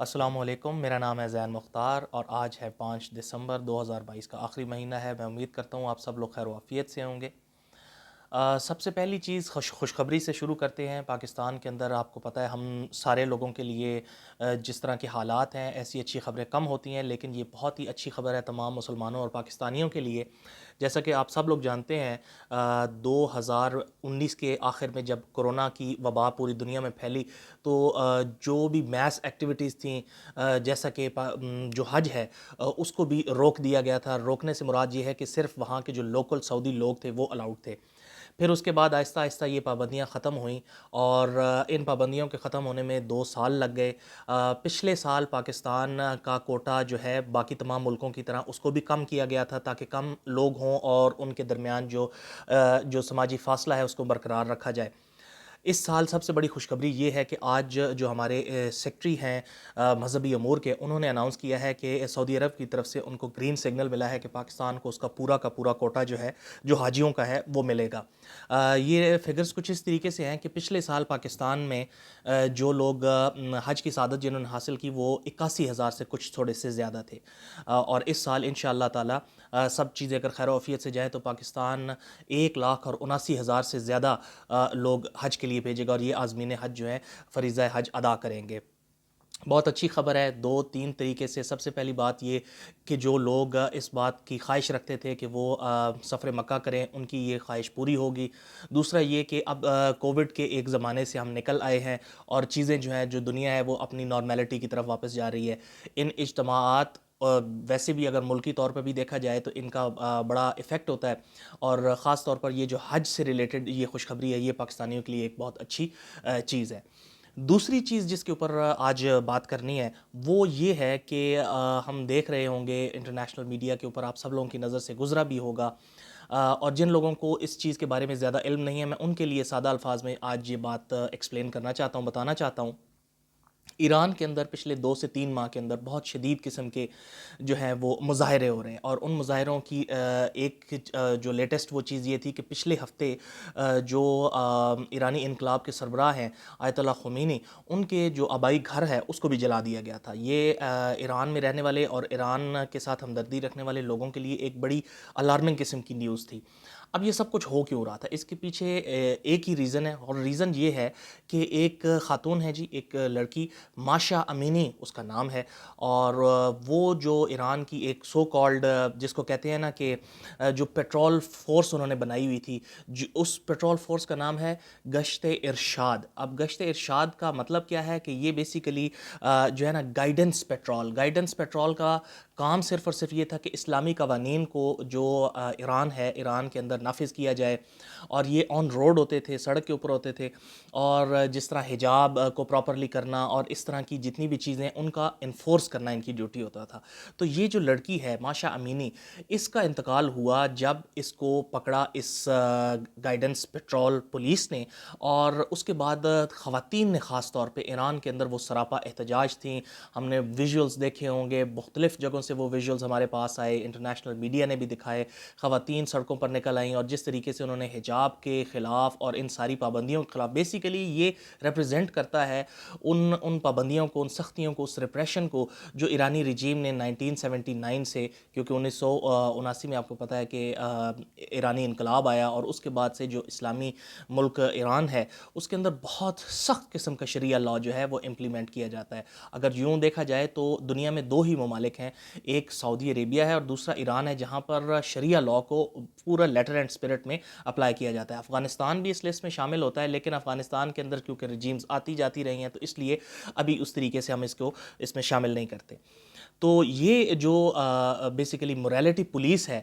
السلام علیکم، میرا نام ہے زین مختار اور آج ہے 5 دسمبر 2022 کا آخری مہینہ ہے۔ میں امید کرتا ہوں آپ سب لوگ خیر و عافیت سے ہوں گے۔ سب سے پہلی چیز خوشخبری سے شروع کرتے ہیں۔ پاکستان کے اندر آپ کو پتہ ہے ہم سارے لوگوں کے لیے جس طرح کے حالات ہیں ایسی اچھی خبریں کم ہوتی ہیں، لیکن یہ بہت ہی اچھی خبر ہے تمام مسلمانوں اور پاکستانیوں کے لیے۔ جیسا کہ آپ سب لوگ جانتے ہیں 2019 کے آخر میں جب کورونا کی وبا پوری دنیا میں پھیلی تو جو بھی میس ایکٹیویٹیز تھیں جیسا کہ جو حج ہے اس کو بھی روک دیا گیا تھا۔ روکنے سے مراد یہ ہے کہ صرف وہاں کے جو لوکل سعودی لوگ تھے وہ الاؤڈ تھے۔ پھر اس کے بعد آہستہ آہستہ یہ پابندیاں ختم ہوئیں اور ان پابندیوں کے ختم ہونے میں 2 سال لگ گئے۔ پچھلے سال پاکستان کا کوٹا جو ہے باقی تمام ملکوں کی طرح اس کو بھی کم کیا گیا تھا تاکہ کم لوگ ہوں اور ان کے درمیان جو سماجی فاصلہ ہے اس کو برقرار رکھا جائے۔ اس سال سب سے بڑی خوشخبری یہ ہے کہ آج جو ہمارے سیکٹری ہیں مذہبی امور کے، انہوں نے اناؤنس کیا ہے کہ سعودی عرب کی طرف سے ان کو گرین سگنل ملا ہے کہ پاکستان کو اس کا پورا کوٹا جو ہے جو حاجیوں کا ہے وہ ملے گا۔ یہ فگرز کچھ اس طریقے سے ہیں کہ پچھلے سال پاکستان میں جو لوگ حج کی سعادت جنہوں نے حاصل کی وہ 81,000 سے کچھ تھوڑے سے زیادہ تھے، اور اس سال انشاءاللہ تعالی سب چیزیں اگر خیر و عافیت سے جائیں تو پاکستان 1,79,000 سے زیادہ لوگ حج کے لیے بھیجے گا اور یہ عازمین حج جو ہیں فریضہ حج ادا کریں گے۔ بہت اچھی خبر ہے 2-3 طریقے سے۔ سب سے پہلی بات یہ کہ جو لوگ اس بات کی خواہش رکھتے تھے کہ وہ سفر مکہ کریں ان کی یہ خواہش پوری ہوگی۔ دوسرا یہ کہ اب کووڈ کے ایک زمانے سے ہم نکل آئے ہیں اور چیزیں جو ہیں جو دنیا ہے وہ اپنی نارمیلٹی کی طرف واپس جا رہی ہے۔ ان اجتماعات ویسے بھی اگر ملکی طور پر بھی دیکھا جائے تو ان کا بڑا ایفیکٹ ہوتا ہے، اور خاص طور پر یہ جو حج سے ریلیٹڈ یہ خوشخبری ہے یہ پاکستانیوں کے لیے ایک بہت اچھی چیز ہے۔ دوسری چیز جس کے اوپر آج بات کرنی ہے وہ یہ ہے کہ ہم دیکھ رہے ہوں گے انٹرنیشنل میڈیا کے اوپر آپ سب لوگوں کی نظر سے گزرا بھی ہوگا، اور جن لوگوں کو اس چیز کے بارے میں زیادہ علم نہیں ہے میں ان کے لیے سادہ الفاظ میں آج یہ بات ایکسپلین کرنا چاہتا ہوں، بتانا چاہتا ہوں۔ ایران کے اندر پچھلے 2 سے 3 ماہ کے اندر بہت شدید قسم کے جو ہیں وہ مظاہرے ہو رہے ہیں، اور ان مظاہروں کی ایک جو لیٹسٹ وہ چیز یہ تھی کہ پچھلے ہفتے جو ایرانی انقلاب کے سربراہ ہیں آیت اللہ خمینی، ان کے جو آبائی گھر ہے اس کو بھی جلا دیا گیا تھا۔ یہ ایران میں رہنے والے اور ایران کے ساتھ ہمدردی رکھنے والے لوگوں کے لیے ایک بڑی الارمنگ قسم کی نیوز تھی۔ اب یہ سب کچھ ہو کیوں رہا تھا؟ اس کے پیچھے ایک ہی ریزن ہے، اور ریزن یہ ہے کہ ایک خاتون ہے جی، ایک لڑکی ماشا امینی اس کا نام ہے، اور وہ جو ایران کی ایک سو کالڈ جس کو کہتے ہیں نا کہ جو پیٹرول فورس انہوں نے بنائی ہوئی تھی، اس پیٹرول فورس کا نام ہے گشت ارشاد۔ اب گشت ارشاد کا مطلب کیا ہے کہ یہ بیسیکلی جو ہے نا گائیڈنس پیٹرول کا کام صرف اور صرف یہ تھا کہ اسلامی قوانین کو جو ایران ہے، ایران کے اندر نافذ کیا جائے، اور یہ آن روڈ ہوتے تھے، سڑک کے اوپر ہوتے تھے، اور جس طرح حجاب کو پراپرلی کرنا اور اس طرح کی جتنی بھی چیزیں ان کا انفورس کرنا ان کی ڈیوٹی ہوتا تھا۔ تو یہ جو لڑکی ہے ماشا امینی، اس کا انتقال ہوا جب اس کو پکڑا اس گائیڈنس پیٹرول پولیس نے، اور اس کے بعد خواتین نے خاص طور پہ ایران کے اندر وہ سراپا احتجاج تھیں۔ ہم نے ویژولز دیکھے ہوں گے، مختلف جگہوں سے وہ ویژولز ہمارے پاس آئے، انٹرنیشنل میڈیا نے بھی دکھائے، خواتین سڑکوں پر نکل آئیں اور جس طریقے سے انہوں نے حجاب کے خلاف اور ان ساری پابندیوں کے خلاف، بیسیکلی یہ ریپرزینٹ کرتا ہے ان پابندیوں کو، ان سختیوں کو، اس ریپریشن کو جو ایرانی رجیم نے 1979 سے، کیونکہ 1979 میں آپ کو پتہ ہے کہ ایرانی انقلاب آیا، اور اس کے بعد سے جو اسلامی ملک ایران ہے اس کے اندر بہت سخت قسم کا شریعہ لاء جو ہے وہ امپلیمنٹ کیا جاتا ہے۔ اگر یوں دیکھا جائے تو دنیا میں 2 ہی ممالک ہیں، ایک سعودی عربیہ ہے اور دوسرا ایران ہے، جہاں پر شریعہ لاء کو پورا لیٹر اینڈ اسپرٹ میں اپلائی کیا جاتا ہے۔ افغانستان بھی اس لسٹ میں شامل ہوتا ہے، لیکن افغانستان کے اندر کیونکہ رجیمز آتی جاتی رہی ہیں تو اس لیے ابھی اس طریقے سے ہم اس میں شامل نہیں کرتے۔ تو یہ جو بیسیکلی موریلٹی پولیس ہے،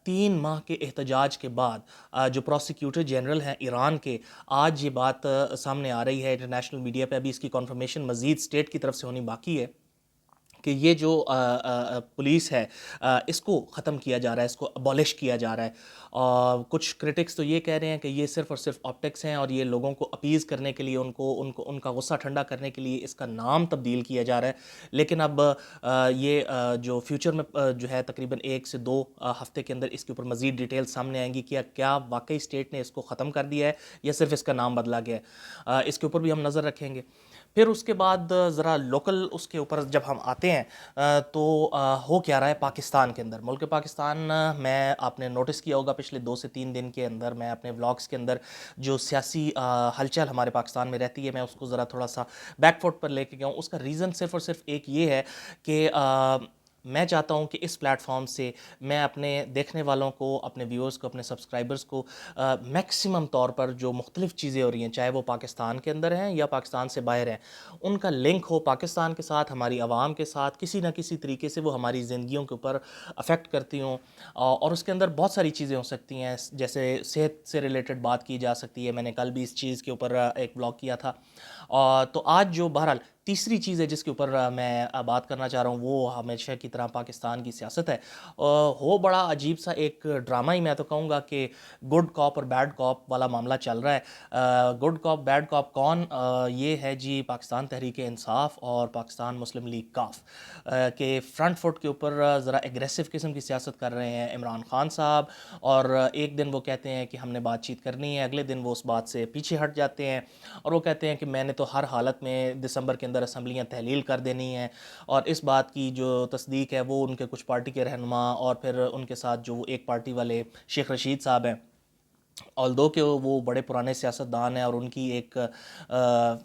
3 ماہ کے احتجاج کے بعد جو پروسیکیوٹر جنرل ہیں ایران کے، آج یہ بات سامنے آ رہی ہے انٹرنیشنل میڈیا پہ، ابھی اس کی کنفرمیشن مزید اسٹیٹ کی طرف سے ہونی باقی ہے کہ یہ جو پولیس ہے اس کو ختم کیا جا رہا ہے، اس کو ابالش کیا جا رہا ہے۔ کچھ کرٹکس تو یہ کہہ رہے ہیں کہ یہ صرف اور صرف آپٹکس ہیں اور یہ لوگوں کو اپیز کرنے کے لیے، ان کا غصہ ٹھنڈا کرنے کے لیے اس کا نام تبدیل کیا جا رہا ہے، لیکن اب یہ جو فیوچر میں جو ہے تقریباً 1 سے 2 ہفتے کے اندر اس کے اوپر مزید ڈیٹیل سامنے آئیں گی کہ کیا واقعی اسٹیٹ نے اس کو ختم کر دیا ہے یا صرف اس کا نام بدلا گیا ہے۔ اس کے اوپر بھی ہم نظر رکھیں گے۔ پھر اس کے بعد ذرا لوکل اس کے اوپر جب ہم آتے ہیں تو ہو کیا رہا ہے پاکستان کے اندر. ملک پاکستان میں آپ نے نوٹس کیا ہوگا پچھلے 2 سے 3 دن کے اندر میں اپنے ولاگس کے اندر جو سیاسی ہلچل ہمارے پاکستان میں رہتی ہے میں اس کو ذرا تھوڑا سا بیک فوٹ پر لے کے گیا ہوں. اس کا ریزن صرف اور صرف ایک یہ ہے کہ میں چاہتا ہوں کہ اس پلیٹ فارم سے میں اپنے دیکھنے والوں کو، اپنے ویورز کو، اپنے سبسکرائبرز کو میکسیمم طور پر جو مختلف چیزیں ہو رہی ہیں چاہے وہ پاکستان کے اندر ہیں یا پاکستان سے باہر ہیں، ان کا لنک ہو پاکستان کے ساتھ، ہماری عوام کے ساتھ، کسی نہ کسی طریقے سے وہ ہماری زندگیوں کے اوپر افیکٹ کرتی ہوں. اور اس کے اندر بہت ساری چیزیں ہو سکتی ہیں، جیسے صحت سے ریلیٹڈ بات کی جا سکتی ہے. میں نے کل بھی اس چیز کے اوپر ایک بلاگ کیا تھا. تو آج جو بہرحال تیسری چیز ہے جس کے اوپر میں بات کرنا چاہ رہا ہوں وہ ہمیشہ کی طرح پاکستان کی سیاست ہے. ہو بڑا عجیب سا ایک ڈرامہ ہی میں تو کہوں گا کہ گڈ کاپ اور بیڈ کاپ والا معاملہ چل رہا ہے. گڈ کاپ بیڈ کاپ کون؟ یہ ہے جی پاکستان تحریک انصاف اور پاکستان مسلم لیگ کاف کے فرنٹ فٹ کے اوپر ذرا ایگریسو قسم کی سیاست کر رہے ہیں عمران خان صاحب. اور ایک دن وہ کہتے ہیں کہ ہم نے بات چیت کرنی ہے، اگلے دن وہ اس بات سے پیچھے ہٹ جاتے ہیں اور وہ کہتے ہیں کہ میں نے تو ہر حالت میں دسمبر کے اندر اسمبلیاں تحلیل کر دینی ہیں. اور اس بات کی جو تصدیق ہے وہ ان کے کچھ پارٹی کے رہنما اور پھر ان کے ساتھ جو ایک پارٹی والے شیخ رشید صاحب ہیں، آلدو کہ وہ بڑے پرانے سیاستدان ہیں اور ان کی ایک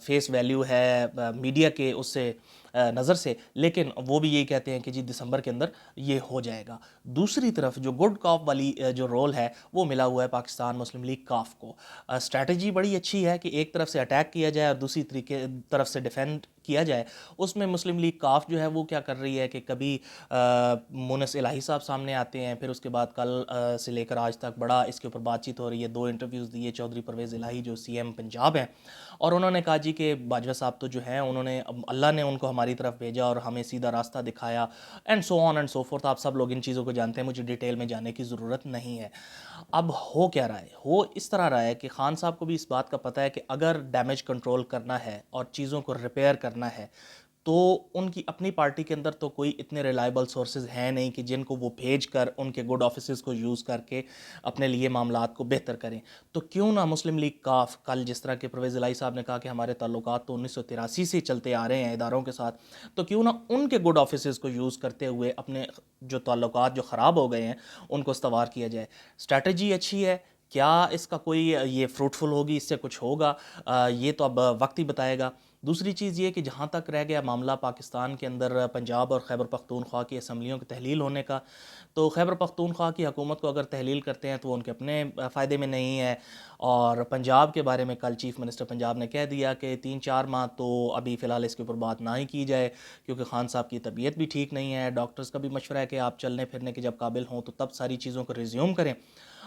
فیس ویلیو ہے میڈیا کے اس سے نظر سے، لیکن وہ بھی یہی کہتے ہیں کہ جی دسمبر کے اندر یہ ہو جائے گا. دوسری طرف جو گڈ کاپ والی جو رول ہے وہ ملا ہوا ہے پاکستان مسلم لیگ کاف کو. اسٹریٹجی بڑی اچھی ہے کہ ایک طرف سے اٹیک کیا جائے اور دوسری طرف سے ڈیفینڈ کیا جائے. اس میں مسلم لیگ کاف جو ہے وہ کیا کر رہی ہے کہ کبھی مونس الہی صاحب سامنے آتے ہیں، پھر اس کے بعد کل سے لے کر آج تک بڑا اس کے اوپر بات چیت ہو رہی ہے. 2 انٹرویوز دیے چودھری پرویز الہی جو سی ایم پنجاب ہیں، اور انہوں نے کہا جی کہ باجوہ صاحب تو جو ہیں انہوں نے اللہ نے ان کو ہماری طرف بھیجا اور ہمیں سیدھا راستہ دکھایا and so on and so forth. آپ سب لوگ ان چیزوں کو جانتے ہیں، مجھے ڈیٹیل میں جانے کی ضرورت نہیں ہے. اب ہو کیا رہا ہے؟ ہو اس طرح رہا ہے کہ خان صاحب کو بھی اس بات کا پتہ ہے کہ اگر ڈیمیج کنٹرول کرنا ہے اور چیزوں کو ریپیئر کرنا ہے تو ان کی اپنی پارٹی کے اندر تو کوئی اتنے ریلائبل سورسز ہیں نہیں کہ جن کو وہ بھیج کر ان کے گڈ آفیسز کو یوز کر کے اپنے لیے معاملات کو بہتر کریں. تو کیوں نہ مسلم لیگ کاف کل جس طرح کہ پرویز الہی صاحب نے کہا کہ ہمارے تعلقات تو 1983 سے چلتے آ رہے ہیں اداروں کے ساتھ، تو کیوں نہ ان کے گڈ آفیسز کو یوز کرتے ہوئے اپنے جو تعلقات جو خراب ہو گئے ہیں ان کو استوار کیا جائے. اسٹریٹجی اچھی ہے، کیا اس کا کوئی یہ فروٹفل ہوگی، اس سے کچھ ہوگا، یہ تو اب وقت ہی بتائے گا. دوسری چیز یہ کہ جہاں تک رہ گیا معاملہ پاکستان کے اندر پنجاب اور خیبر پختونخوا کی اسمبلیوں کی تحلیل ہونے کا، تو خیبر پختونخوا کی حکومت کو اگر تحلیل کرتے ہیں تو وہ ان کے اپنے فائدے میں نہیں ہے. اور پنجاب کے بارے میں کل چیف منسٹر پنجاب نے کہہ دیا کہ 3-4 ماہ تو ابھی فی الحال اس کے اوپر بات نہ ہی کی جائے کیونکہ خان صاحب کی طبیعت بھی ٹھیک نہیں ہے. ڈاکٹرز کا بھی مشورہ ہے کہ آپ چلنے پھرنے کے جب قابل ہوں تو تب ساری چیزوں کو ریزیوم کریں.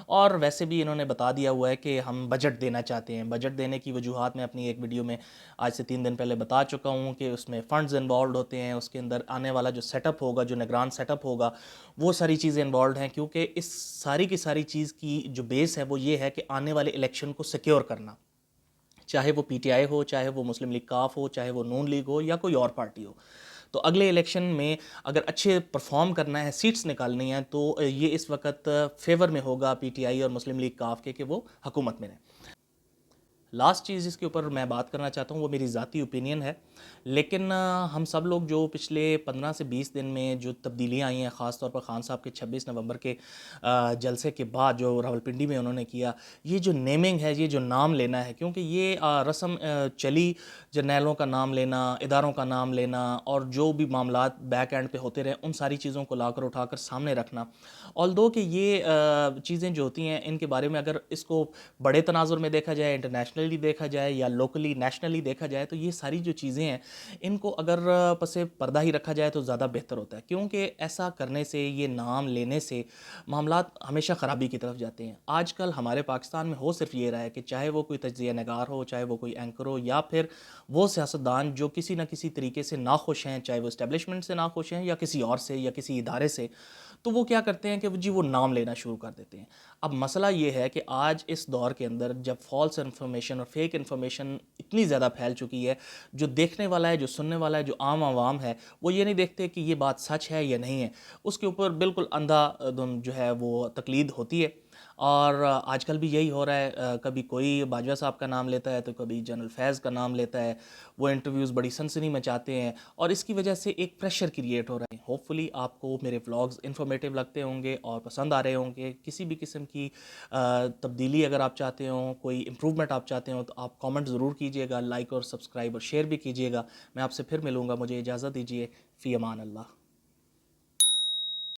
اور ویسے بھی انہوں نے بتا دیا ہوا ہے کہ ہم بجٹ دینا چاہتے ہیں. بجٹ دینے کی وجوہات میں اپنی ایک ویڈیو میں آج سے 3 دن پہلے بتا چکا ہوں کہ اس میں فنڈز انوالوڈ ہوتے ہیں، اس کے اندر آنے والا جو سیٹ اپ ہوگا، جو نگران سیٹ اپ ہوگا، وہ ساری چیزیں انوالوڈ ہیں کیونکہ اس ساری کی ساری چیز کی جو بیس ہے وہ یہ ہے کہ آنے والے الیکشن کو سیکیور کرنا، چاہے وہ پی ٹی آئی ہو، چاہے وہ مسلم لیگ کاف ہو، چاہے وہ نون لیگ ہو یا کوئی اور پارٹی ہو. تو اگلے الیکشن میں اگر اچھے پرفارم کرنا ہے، سیٹس نکالنی ہیں، تو یہ اس وقت فیور میں ہوگا پی ٹی آئی اور مسلم لیگ کاف کے کہ وہ حکومت میں رہیں. لاسٹ چیز جس کے اوپر میں بات کرنا چاہتا ہوں وہ میری ذاتی اوپینین ہے، لیکن ہم سب لوگ جو پچھلے 15 سے 20 دن میں جو تبدیلیاں آئی ہیں، خاص طور پر خان صاحب کے 26 نومبر کے جلسے کے بعد جو راولپنڈی میں انہوں نے کیا، یہ جو نیمنگ ہے، یہ جو نام لینا ہے، کیونکہ یہ رسم چلی جرنیلوں کا نام لینا، اداروں کا نام لینا اور جو بھی معاملات بیک اینڈ پہ ہوتے رہے ان ساری چیزوں کو لا کر اٹھا کر سامنے رکھنا. آلدو کہ یہ چیزیں جو ہوتی ہیں ان کے بارے میں اگر اس کو بڑے تناظر میں دیکھا جائے، انٹرنیشنلی دیکھا جائے یا لوکلی نیشنلی دیکھا جائے، تو یہ ساری جو چیزیں ہیں ان کو اگر پس پردہ ہی رکھا جائے تو زیادہ بہتر ہوتا ہے، کیونکہ ایسا کرنے سے، یہ نام لینے سے معاملات ہمیشہ خرابی کی طرف جاتے ہیں. آج کل ہمارے پاکستان میں ہو صرف یہ رہا ہے کہ چاہے وہ کوئی تجزیہ نگار ہو، چاہے وہ کوئی اینکر ہو، یا پھر وہ سیاستدان جو کسی نہ کسی طریقے سے ناخوش ہیں، چاہے وہ اسٹیبلشمنٹ سے ناخوش ہیں یا کسی اور سے یا کسی ادارے سے، تو وہ کیا کرتے ہیں کہ جی وہ نام لینا شروع کر دیتے ہیں. اب مسئلہ یہ ہے کہ آج اس دور کے اندر جب فالس انفارمیشن اور فیک انفارمیشن اتنی زیادہ پھیل چکی ہے، جو دیکھنے والا ہے، جو سننے والا ہے، جو عام عوام ہے، وہ یہ نہیں دیکھتے کہ یہ بات سچ ہے یا نہیں ہے، اس کے اوپر بالکل اندھا دھند جو ہے وہ تقلید ہوتی ہے. اور آج کل بھی یہی ہو رہا ہے، کبھی کوئی باجوہ صاحب کا نام لیتا ہے تو کبھی جنرل فیض کا نام لیتا ہے، وہ انٹرویوز بڑی سنسنی مچاتے ہیں اور اس کی وجہ سے ایک پریشر کریٹ ہو رہا ہے۔ ہوپ فلی آپ کو میرے ولاگز انفارمیٹیو لگتے ہوں گے اور پسند آ رہے ہوں گے۔ کسی بھی قسم کی تبدیلی اگر آپ چاہتے ہوں، کوئی امپرومنٹ آپ چاہتے ہوں، تو آپ کامنٹ ضرور کیجیے گا، لائک اور سبسکرائب اور شیئر بھی کیجیے گا۔ میں آپ سے پھر ملوں گا، مجھے اجازت دیجیے، فی امان اللہ۔